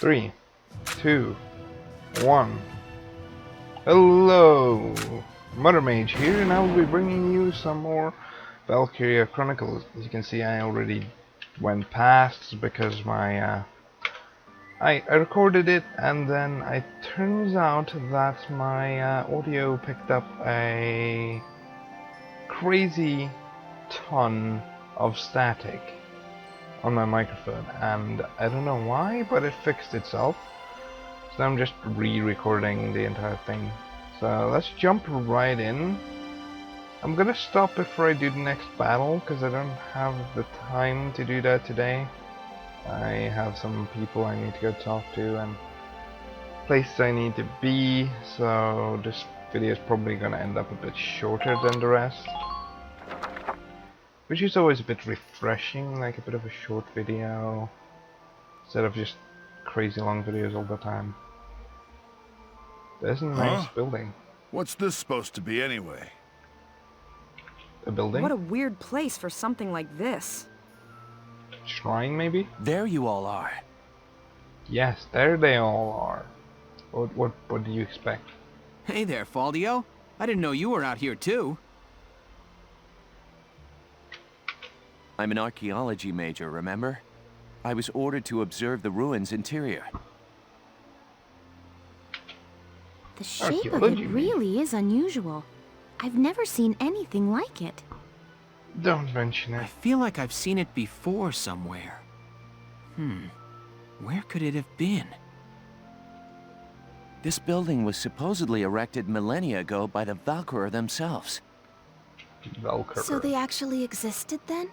3, 2, 1. Hello! Mother Mage here, and I will be bringing you some more Valkyria Chronicles. As you can see, I already went past because my I recorded it, and then it turns out that my audio picked up a crazy ton of static on my microphone, and I don't know why, but it fixed itself. So I'm just re-recording the entire thing. So let's jump right in. I'm gonna stop before I do the next battle, because I don't have the time to do that today. I have some people I need to go talk to and places I need to be, so this video is probably gonna end up a bit shorter than the rest. Which is always a bit refreshing, like a bit of a short video, instead of just crazy long videos all the time. There's a nice building. What's this supposed to be anyway? A building? What a weird place for something like this. Shrine, maybe? There you all are. Yes, there they all are. What do you expect? Hey there, Faldio. I didn't know you were out here too. I'm an archaeology major, remember? I was ordered to observe the ruins' interior. The shape of it really is unusual. I've never seen anything like it. Don't mention I it. feel like I've seen it before somewhere. Where could it have been? This building was supposedly erected millennia ago by the Valkyria themselves. Valkyria. So they actually existed then?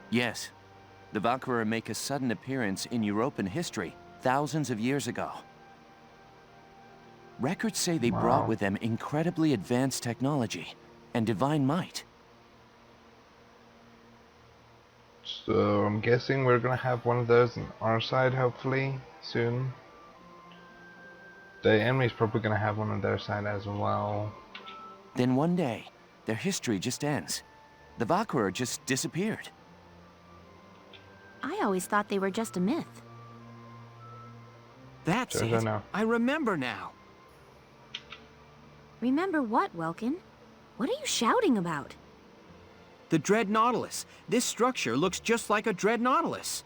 Yes. The Valkyria make a sudden appearance in European history thousands of years ago. Records say they brought with them incredibly advanced technology and divine might. So I'm guessing we're gonna have one of those on our side hopefully soon. The enemy's probably gonna have one on their side as well. Then one day, their history just ends. The Valkyria just disappeared. I always thought they were just a myth. That's Sure, it. know. I remember now. Remember what, Welkin? What are you shouting about? The Dread Nautilus. This structure looks just like a Dread Nautilus.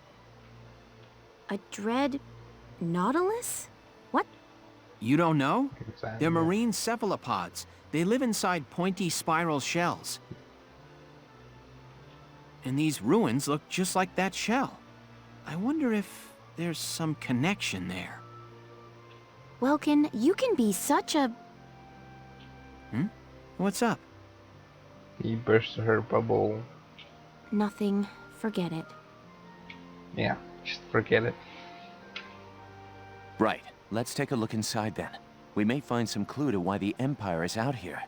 A dread nautilus? What? You don't know? Exactly. They're marine cephalopods. They live inside pointy spiral shells. And these ruins look just like that shell. I wonder if there's some connection there. Welkin, you can be such a... What's up? He burst her bubble. Nothing. Forget it. Yeah, just forget it. Right. Let's take a look inside then. We may find some clue to why the Empire is out here.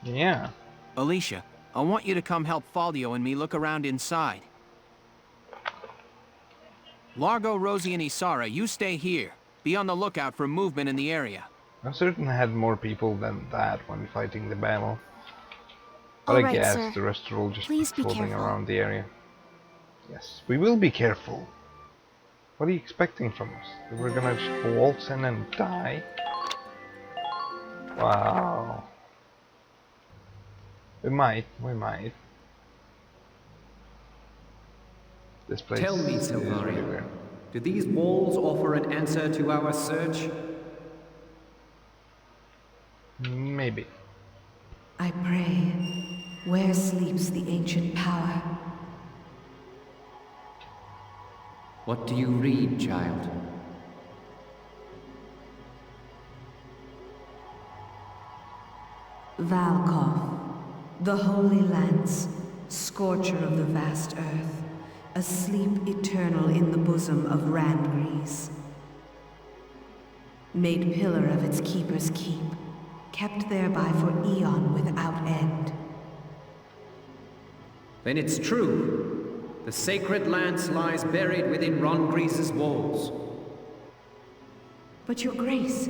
Yeah. Alicia, I want you to come help Faldio and me look around inside. Largo, Rosie, and Isara, you stay here. Be on the lookout for movement in the area. I certainly had more people than that when fighting the battle. But All I right, guess sir. the rest are all just Please be floating careful. around the area. Yes, we will be careful. What are you expecting from us? That we're gonna just waltz in and die? Wow. We might. This place Tell me, is really Silvaria, weird. do these walls offer an answer to our search? Maybe. I pray, where sleeps the ancient power? What do you read, child? Valkov, the Holy Lance, scorcher of the vast earth, asleep eternal in the bosom of Randgrease. Made pillar of its keeper's keep, kept thereby for eon without end. Then it's true. The sacred lance lies buried within Randgrease's walls. But your grace,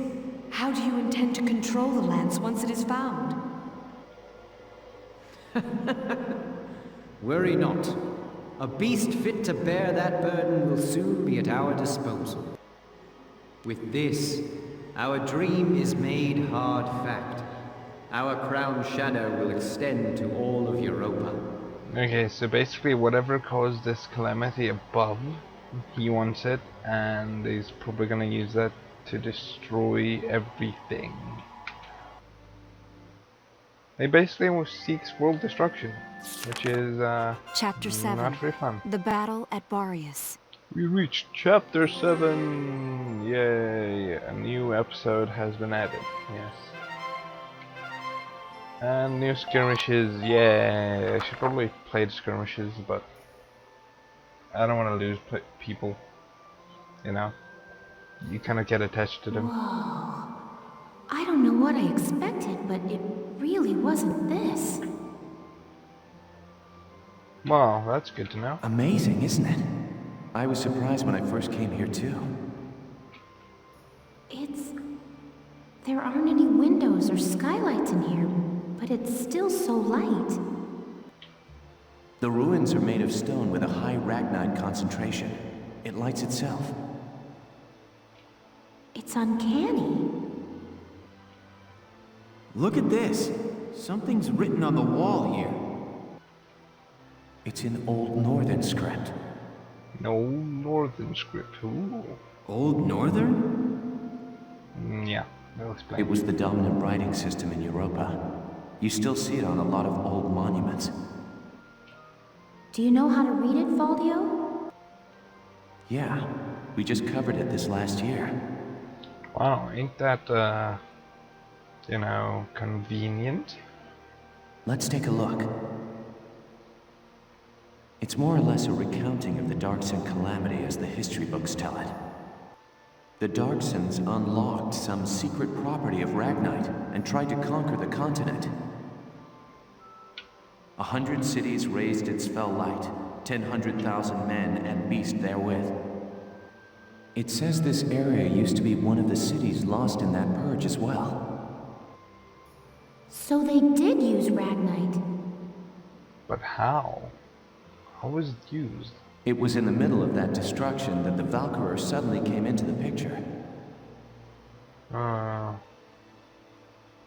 how do you intend to control the lance once it is found? Worry not. A beast fit to bear that burden will soon be at our disposal. With this, our dream is made hard fact. Our crown shadow will extend to all of Europa. Okay, so basically whatever caused this calamity above, he wants it, and he's probably gonna use that to destroy everything. He basically seeks world destruction, which is Chapter 7. not very fun. The Battle at Barrius. We reached chapter 7! Yay! A new episode has been added, yes. And new skirmishes, yeah! I should probably play the skirmishes, but I don't want to lose people, you know? You kind of get attached to them. Whoa. I don't know what I expected, but it really wasn't this. Wow, that's good to know. Amazing, isn't it? I was surprised when I first came here too. There aren't any windows or skylights in here, but it's still so light. The ruins are made of stone with a high ragnite concentration. It lights itself. It's uncanny. Look at this. Something's written on the wall here. It's in Old Northern script. No northern script. Ooh. Old Northern? Yeah, I'll explain. It was the dominant writing system in Europa. You still see it on a lot of old monuments. Do you know how to read it, Faldio? Yeah, we just covered it this last year. Wow, ain't that, you know, convenient? Let's take a look. It's more or less a recounting of the Darkson calamity as the history books tell it. The Darksons unlocked some secret property of Ragnite and tried to conquer the continent. 100 cities raised its fell light, 100,000 men and beast therewith. It says this area used to be one of the cities lost in that purge as well. So they did use Ragnite. But how? How was it used? It was in the middle of that destruction that the Valkyrie suddenly came into the picture.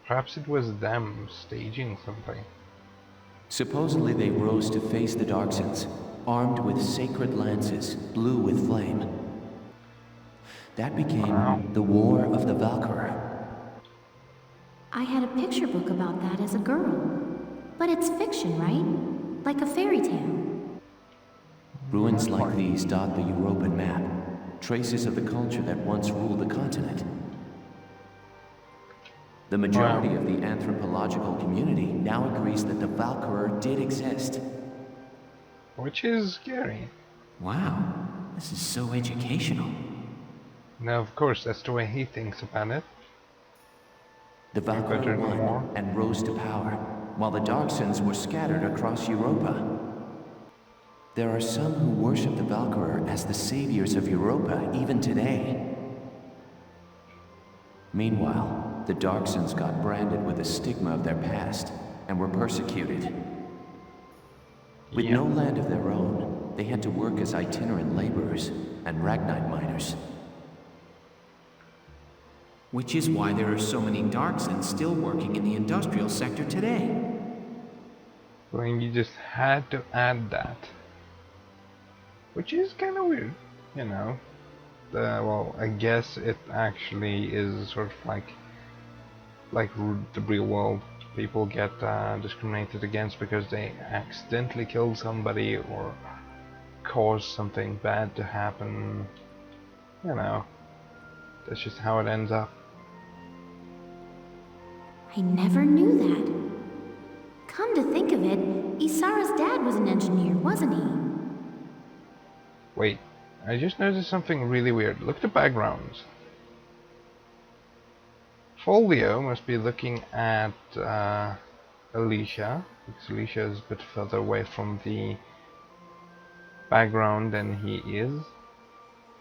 Perhaps it was them staging something. Supposedly they rose to face the Darksons, armed with sacred lances, blue with flame. That became the War of the Valkyrie. I had a picture book about that as a girl. But it's fiction, right? Like a fairy tale. Ruins like these dot the European map, traces of the culture that once ruled the continent. The majority of the anthropological community now agrees that the Valkyrie did exist. Which is scary. Wow, this is so educational. Now, of course, that's the way he thinks about it. The Valkyrie won and rose to power, while the Darksons were scattered across Europa. There are some who worship the Valkyrie as the saviors of Europa even today. Meanwhile, the Darksons got branded with the stigma of their past and were persecuted. With no land of their own, they had to work as itinerant laborers and Ragnite miners. Which is why there are so many Darksons still working in the industrial sector today. Well, you just had to add that. Which is kind of weird, you know. Well, I guess it actually is sort of like the real world. People get discriminated against because they accidentally killed somebody or caused something bad to happen. You know, that's just how it ends up. I never knew that. Come to think of it, Isara's dad was an engineer, wasn't he? Wait, I just noticed something really weird. Look at the backgrounds. Folio must be looking at Alicia, because Alicia is a bit further away from the background than he is.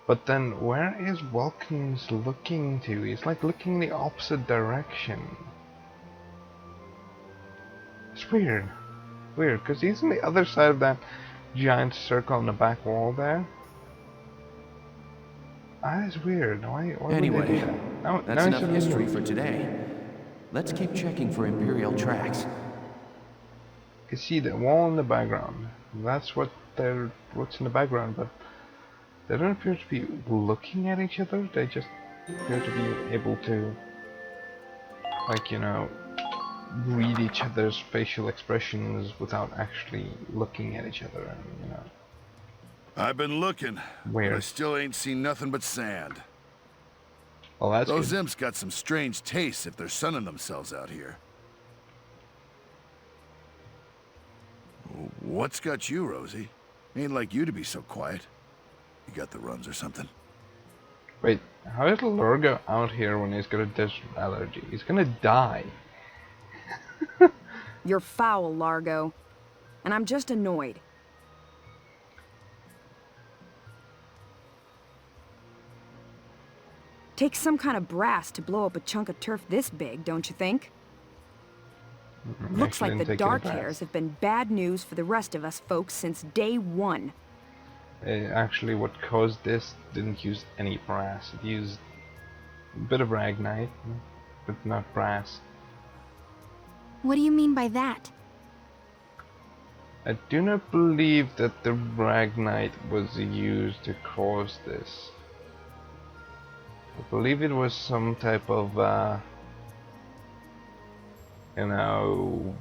But then where is Vulcan's looking to? He's like looking the opposite direction. It's weird. Weird, because he's on the other side of that giant circle on the back wall there. That is weird. Why would they do Anyway, that? Now that's it's enough a history video. for today. Let's keep checking for Imperial tracks. You can see the wall in the background. That's what's in the background, but they don't appear to be looking at each other. They just appear to be able to, like, you know, read each other's facial expressions without actually looking at each other, and, you know. I've been looking, Weird. but I still ain't seen nothing but sand. Well, that's Those good. imps got some strange tastes if they're sunning themselves out here. What's got you, Rosie? Ain't like you to be so quiet. You got the runs or something? Wait, how did Lurgo out here when he's got a desert allergy? He's gonna die. You're foul, Largo. And I'm just annoyed. Takes some kind of brass to blow up a chunk of turf this big, don't you think? Looks Actually like didn't the take any Dark brass. Hairs have been bad news for the rest of us folks since day one. Actually, what caused this didn't use any brass. It used a bit of ragnite, but not brass. What do you mean by that? I do not believe that the ragnite was used to cause this. I believe it was some type of, you know,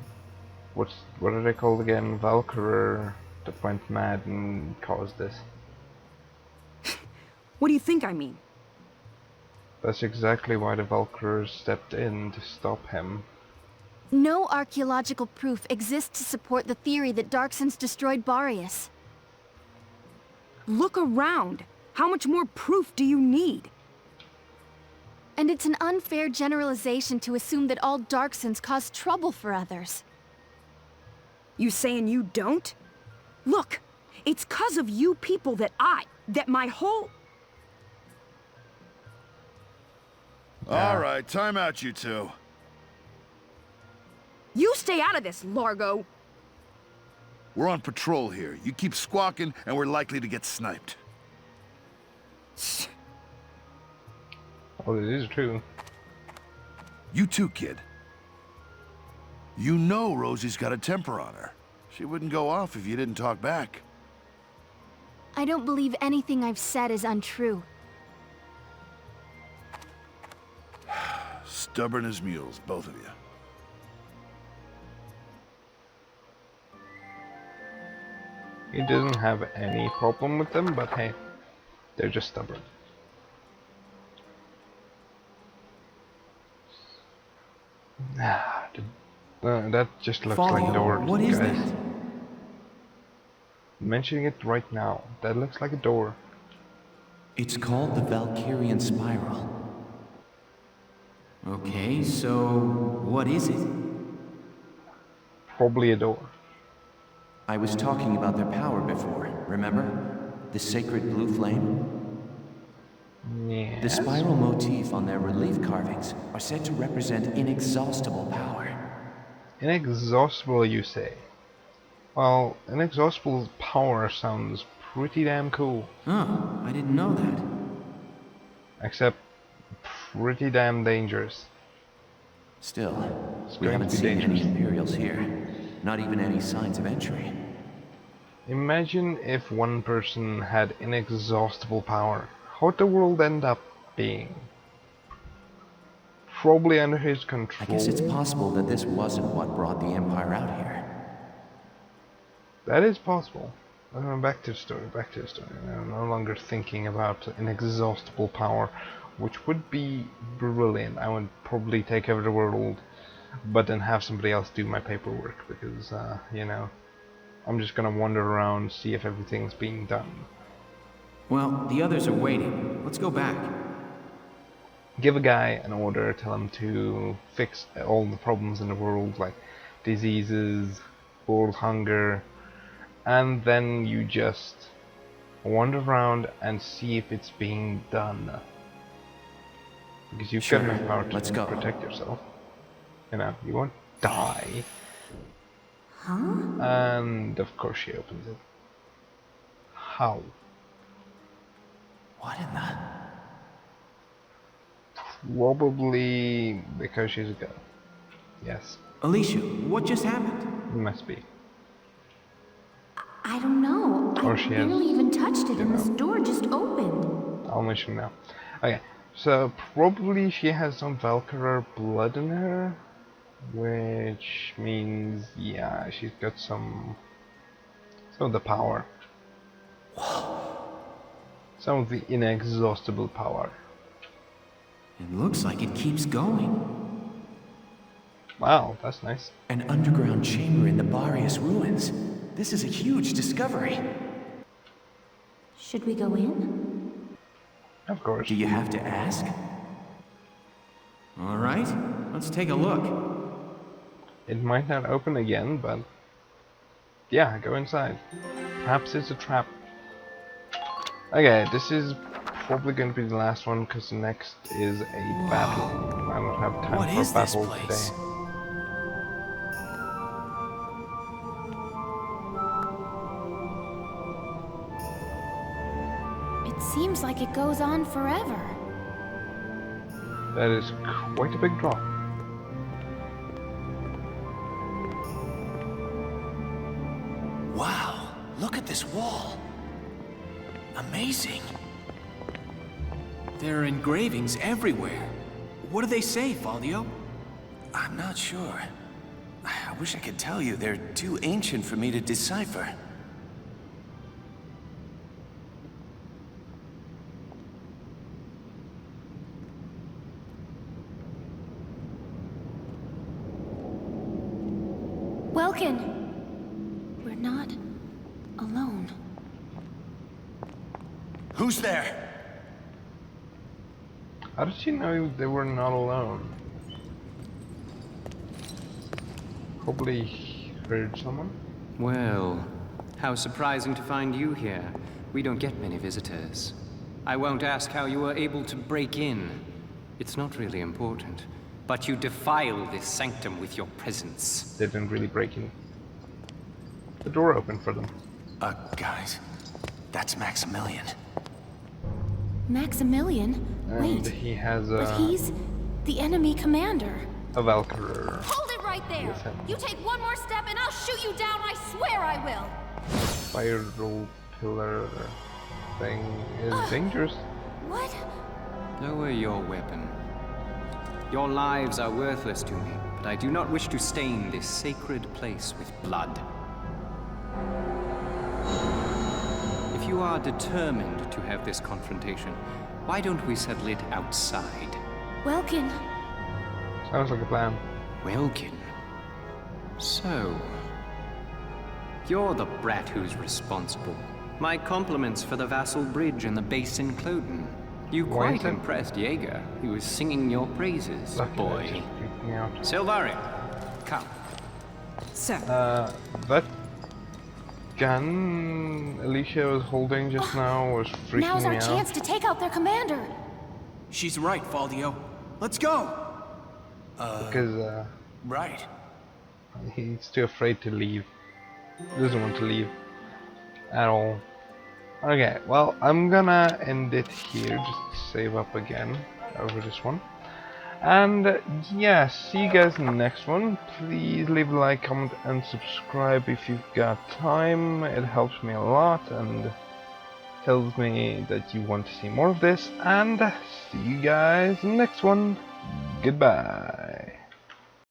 what are they called again? Valkyria that went mad and caused this. What do you think I mean? That's exactly why the Valkyries stepped in to stop him. No archaeological proof exists to support the theory that Darksons destroyed Barius. Look around! How much more proof do you need? And it's an unfair generalization to assume that all Darksons cause trouble for others. You saying you don't? Look, it's 'cause of you people that my whole... All right, time out, you two. You stay out of this, Largo! We're on patrol here. You keep squawking, and we're likely to get sniped. Oh, it is true. You too, kid. You know Rosie's got a temper on her. She wouldn't go off if you didn't talk back. I don't believe anything I've said is untrue. Stubborn as mules, both of you. He doesn't have any problem with them, but hey, they're just stubborn. That just looks like a door. What is guys. that? Mentioning it right now. That looks like a door. It's called the Valkyrian Spiral. Okay, so what is it? Probably a door. I was talking about their power before, remember? The sacred blue flame? Yeah. The spiral motif on their relief carvings are said to represent inexhaustible power. Inexhaustible, you say? Well, inexhaustible power sounds pretty damn cool. Oh, I didn't know that. Except pretty damn dangerous. Still, It's we going haven't to be seen any dangerous. Imperials here. Not even any signs of entry. Imagine if one person had inexhaustible power. How would the world end up being? Probably under his I control. guess it's possible that this wasn't what brought the Empire out here. That is possible. Back to the story, back to the story. I'm no longer thinking about inexhaustible power, which would be brilliant. I would probably take over the world, but then have somebody else do my paperwork, because, you know, I'm just gonna wander around, see if everything's being done. Well, the others are waiting. Let's go back. Give a guy an order, tell him to fix all the problems in the world, like diseases, world hunger, and then you just wander around and see if it's being done. Because you've Sure, got enough power let's to go. protect yourself. You know, you won't die. Huh? And of course she opens it. How? What in the... Probably because she's a girl. Yes, Alicia, what just happened? it must be. I don't know. Or I she has, barely even touched it, you and this know. door just opened. I'll mention now. Okay, so probably she has some Valkyria blood in her, which means, yeah, she's got some of the power. Some of the inexhaustible power. It looks like it keeps going. Wow, that's nice. An underground chamber in the Barrius ruins. This is a huge discovery. Should we go in? Of course. Do you have to ask? All right, let's take a look. It might not open again, but yeah, go inside. Perhaps it's a trap. Okay, this is probably going to be the last one because the next is a battle. I don't have time What for is a this battle place? today. It seems like it goes on forever. That is quite a big drop. Wow, look at this wall. Amazing. There are engravings everywhere. What do they say, Faldio? I'm not sure. I wish I could tell you. They're too ancient for me to decipher. Welkin, we're not alone. Who's there? How did she know they were not alone? Probably heard someone. Well, how surprising to find you here. We don't get many visitors. I won't ask how you were able to break in. It's not really important. But you defile this sanctum with your presence. They didn't really break in. The door opened for them. Guys, that's Maximilian. Maximilian? And Wait, he has but he's the enemy commander. a Valkyria. Hold it right there! With him. You take one more step and I'll shoot you down, I swear I will! Spiral pillar thing is dangerous. What? Lower your weapon. Your lives are worthless to me, but I do not wish to stain this sacred place with blood. If you are determined to have this confrontation, why don't we settle it outside? Welkin, Sounds like a plan. Welkin. So, you're the brat who's responsible. My compliments for the Vassal Bridge and the base in Cloden. You Why quite is that? impressed Jaeger. He was singing your praises, Lucky boy. that just freaked me out. Silvarian, come. Sir, That gun Alicia was holding just now was freaking now's our me out. chance to take out their commander. She's right, Faldio. Let's go! Because Right. he's too afraid to leave. He doesn't want to leave at all. Okay, well, I'm gonna end it here, just to save up again over this one. And yeah, see you guys in the next one. Please leave a like, comment, and subscribe if you've got time. It helps me a lot and tells me that you want to see more of this. And see you guys in the next one. Goodbye.